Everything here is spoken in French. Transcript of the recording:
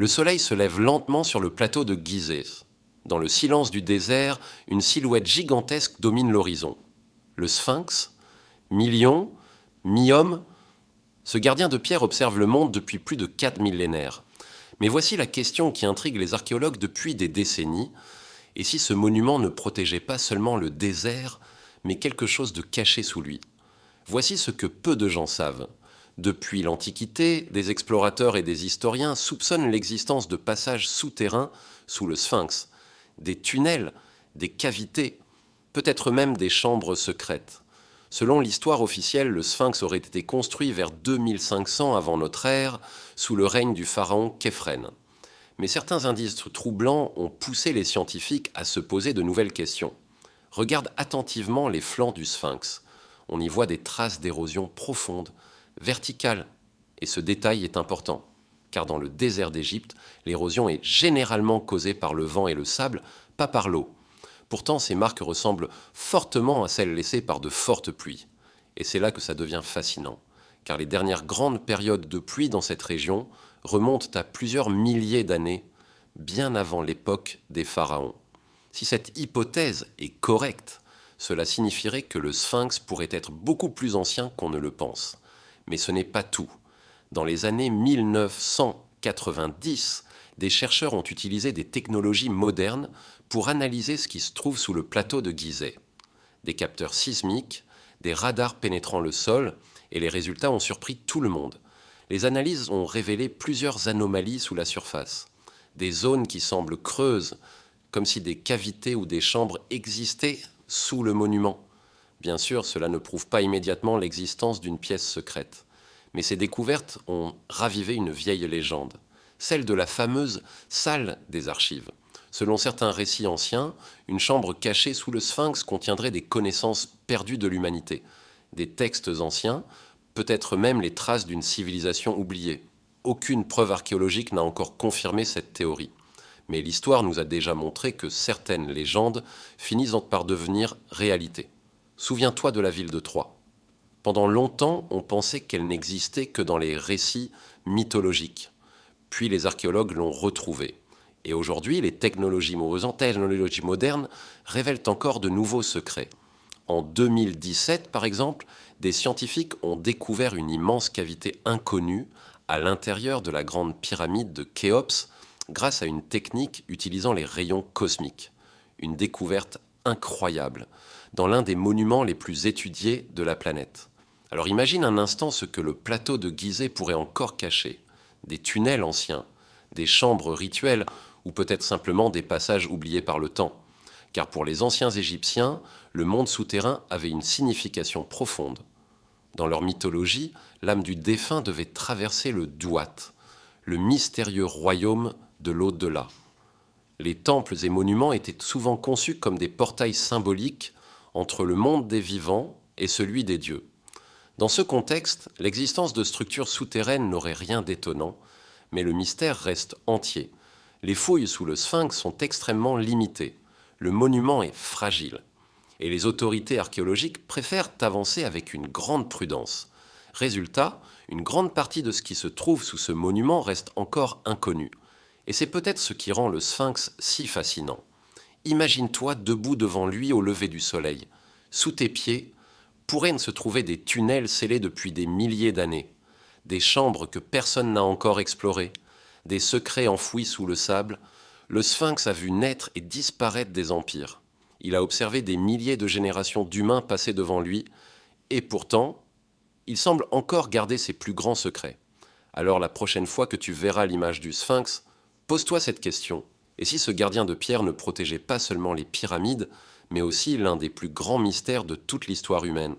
Le soleil se lève lentement sur le plateau de Gizeh. Dans le silence du désert, une silhouette gigantesque domine l'horizon. Le Sphinx, mi-lion, mi-homme, ce gardien de pierre observe le monde depuis plus de 4 millénaires. Mais voici la question qui intrigue les archéologues depuis des décennies. Et si ce monument ne protégeait pas seulement le désert, mais quelque chose de caché sous lui? Voici ce que peu de gens savent. Depuis l'Antiquité, des explorateurs et des historiens soupçonnent l'existence de passages souterrains sous le Sphinx, des tunnels, des cavités, peut-être même des chambres secrètes. Selon l'histoire officielle, le Sphinx aurait été construit vers 2500 avant notre ère, sous le règne du pharaon Képhren. Mais certains indices troublants ont poussé les scientifiques à se poser de nouvelles questions. Regarde attentivement les flancs du Sphinx. On y voit des traces d'érosion profonde, verticale, et ce détail est important, car dans le désert d'Égypte, l'érosion est généralement causée par le vent et le sable, pas par l'eau. Pourtant, ces marques ressemblent fortement à celles laissées par de fortes pluies. Et c'est là que ça devient fascinant, car les dernières grandes périodes de pluie dans cette région remontent à plusieurs milliers d'années, bien avant l'époque des pharaons. Si cette hypothèse est correcte, cela signifierait que le Sphinx pourrait être beaucoup plus ancien qu'on ne le pense. Mais ce n'est pas tout. Dans les années 1990, des chercheurs ont utilisé des technologies modernes pour analyser ce qui se trouve sous le plateau de Gizeh. Des capteurs sismiques, des radars pénétrant le sol, et les résultats ont surpris tout le monde. Les analyses ont révélé plusieurs anomalies sous la surface. Des zones qui semblent creuses, comme si des cavités ou des chambres existaient sous le monument. Bien sûr, cela ne prouve pas immédiatement l'existence d'une pièce secrète. Mais ces découvertes ont ravivé une vieille légende, celle de la fameuse salle des archives. Selon certains récits anciens, une chambre cachée sous le Sphinx contiendrait des connaissances perdues de l'humanité, des textes anciens, peut-être même les traces d'une civilisation oubliée. Aucune preuve archéologique n'a encore confirmé cette théorie. Mais l'histoire nous a déjà montré que certaines légendes finissent par devenir réalité. Souviens-toi de la ville de Troie. Pendant longtemps, on pensait qu'elle n'existait que dans les récits mythologiques. Puis les archéologues l'ont retrouvée. Et aujourd'hui, les technologies modernes révèlent encore de nouveaux secrets. En 2017, par exemple, des scientifiques ont découvert une immense cavité inconnue à l'intérieur de la grande pyramide de Khéops grâce à une technique utilisant les rayons cosmiques. Une découverte incroyable dans l'un des monuments les plus étudiés de la planète. Alors imagine un instant ce que le plateau de Gizeh pourrait encore cacher. Des tunnels anciens, des chambres rituelles ou peut-être simplement des passages oubliés par le temps. Car pour les anciens Égyptiens, le monde souterrain avait une signification profonde. Dans leur mythologie, l'âme du défunt devait traverser le Duat, le mystérieux royaume de l'au-delà. Les temples et monuments étaient souvent conçus comme des portails symboliques entre le monde des vivants et celui des dieux. Dans ce contexte, l'existence de structures souterraines n'aurait rien d'étonnant, mais le mystère reste entier. Les fouilles sous le Sphinx sont extrêmement limitées. Le monument est fragile. Et les autorités archéologiques préfèrent avancer avec une grande prudence. Résultat, une grande partie de ce qui se trouve sous ce monument reste encore inconnue. Et c'est peut-être ce qui rend le Sphinx si fascinant. Imagine-toi debout devant lui au lever du soleil. Sous tes pieds pourraient se trouver des tunnels scellés depuis des milliers d'années, des chambres que personne n'a encore explorées, des secrets enfouis sous le sable. Le Sphinx a vu naître et disparaître des empires. Il a observé des milliers de générations d'humains passer devant lui, et pourtant, il semble encore garder ses plus grands secrets. Alors la prochaine fois que tu verras l'image du Sphinx, pose-toi cette question. Et si ce gardien de pierre ne protégeait pas seulement les pyramides, mais aussi l'un des plus grands mystères de toute l'histoire humaine ?